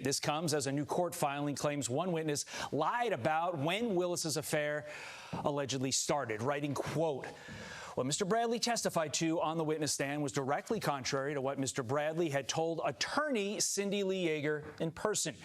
This comes as a new court filing claims one witness lied about when Willis's affair allegedly started, writing, quote, "What Mr. Bradley testified to on the witness stand was directly contrary to what Mr. Bradley had told attorney Cindy Lee Yeager in person."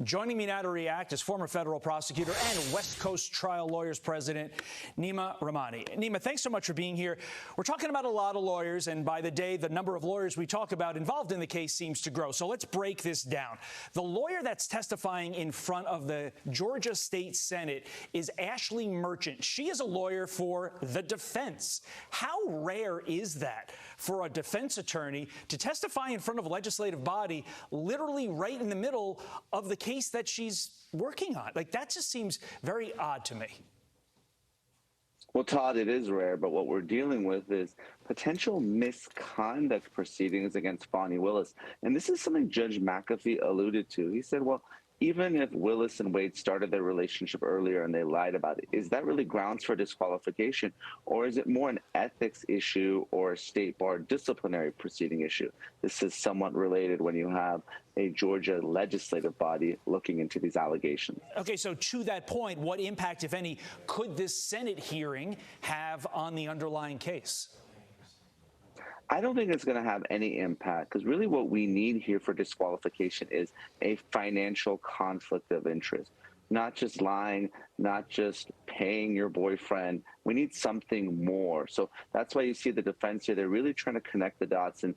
Joining me now to react is former federal prosecutor and West Coast Trial Lawyers President Neama Rahmani. Neama, thanks so much for being here. We're talking about a lot of lawyers, and by the day, the number of lawyers we talk about involved in the case seems to grow. So let's break this down. The lawyer that's testifying in front of the Georgia State Senate is Ashley Merchant. She is a lawyer for the defense. How rare is that for a defense attorney to testify in front of a legislative body, literally right in the middle of the case that she's working on? Like, that just seems very odd to me. Well, Todd, it is rare, but what we're dealing with is potential misconduct proceedings against Fani Willis. And this is something Judge McAfee alluded to. He said, well, even if Willis and Wade started their relationship earlier and they lied about it, is that really grounds for disqualification? Or is it more an ethics issue or a state bar disciplinary proceeding issue? This is somewhat related when you have a Georgia legislative body looking into these allegations. Okay, so to that point, what impact, if any, could this Senate hearing have on the underlying case? I don't think it's going to have any impact, because really what we need here for disqualification is a financial conflict of interest, not just lying, not just paying your boyfriend. We need something more. So that's why you see the defense here. They're really trying to connect the dots and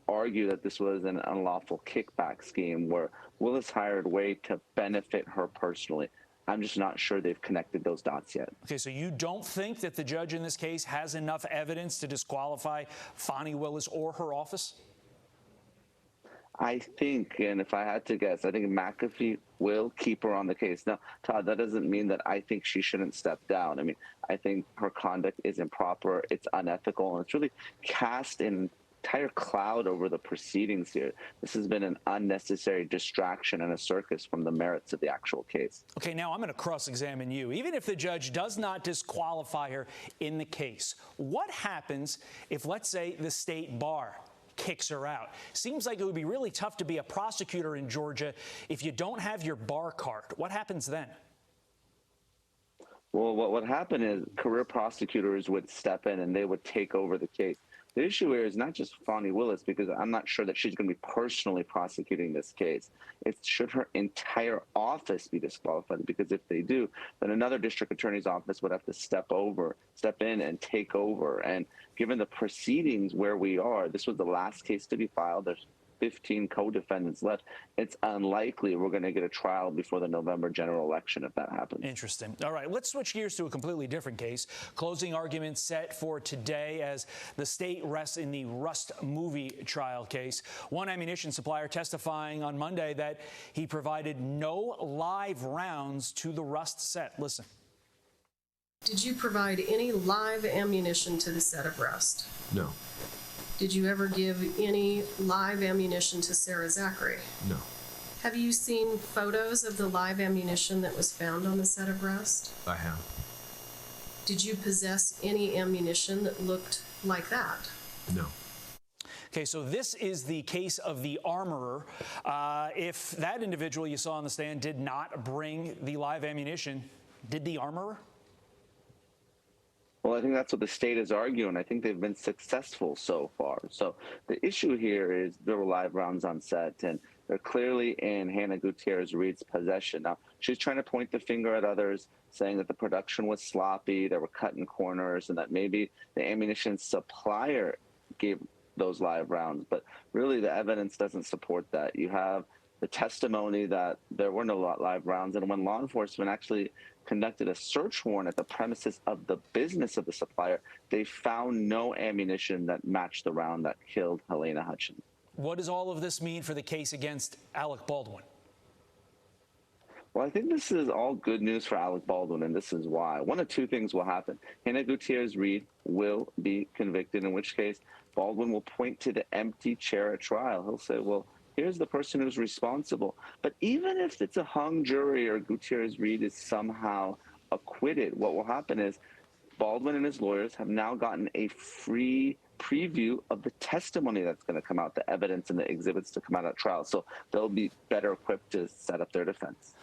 argue that this was an unlawful kickback scheme where Willis hired Wade to benefit her personally. I'm just not sure they've connected those dots yet. Okay, so you don't think that the judge in this case has enough evidence to disqualify Fani Willis or her office? I think, and if I had to guess, I think McAfee will keep her on the case. Now, Todd, that doesn't mean that I think she shouldn't step down. I mean, I think her conduct is improper, it's unethical, and it's really cast an entire cloud over the proceedings here. This has been an unnecessary distraction and a circus from the merits of the actual case. Okay, now I'm going to cross-examine you. Even if the judge does not disqualify her in the case, what happens if, let's say, the state bar kicks her out? Seems like it would be really tough to be a prosecutor in Georgia if you don't have your bar card. What happens then? Well, what would happen is career prosecutors would step in and they would take over the case. The issue here is not just Fani Willis, because I'm not sure that she's going to be personally prosecuting this case. It's should her entire office be disqualified, because if they do, then another district attorney's office would have to step in and take over. And given the proceedings where we are, this was the last case to be filed. There's 15 co-defendants left. It's unlikely we're going to get a trial before the November general election if that happens. Interesting. All right, let's switch gears to a completely different case. Closing arguments set for today as the state rests in the Rust movie trial case. One ammunition supplier testifying on Monday that he provided no live rounds to the Rust set. Listen. Did you provide any live ammunition to the set of Rust? No. Did you ever give any live ammunition to Sarah Zachary? No. Have you seen photos of the live ammunition that was found on the set of Rust? I have. Did you possess any ammunition that looked like that? No. Okay, so this is the case of the armorer. If that individual you saw on the stand did not bring the live ammunition, did the armorer? Well, I think that's what the state is arguing. I think they've been successful so far. So the issue here is there were live rounds on set, and they're clearly in Hannah Gutierrez-Reed's possession. Now, she's trying to point the finger at others, saying that the production was sloppy, they were cutting corners, and that maybe the ammunition supplier gave those live rounds. But really, the evidence doesn't support that. You have the testimony that there were no live rounds, and when law enforcement actually conducted a search warrant at the premises of the business of the supplier, they found no ammunition that matched the round that killed Helena Hutchins. What does all of this mean for the case against Alec Baldwin? Well, I think this is all good news for Alec Baldwin, and this is why. One of two things will happen. Hannah Gutierrez-Reed will be convicted, in which case Baldwin will point to the empty chair at trial. He'll say, well, here's the person who's responsible. But even if it's a hung jury or Gutierrez-Reed is somehow acquitted, what will happen is Baldwin and his lawyers have now gotten a free preview of the testimony that's going to come out, the evidence and the exhibits to come out at trial. So they'll be better equipped to set up their defense.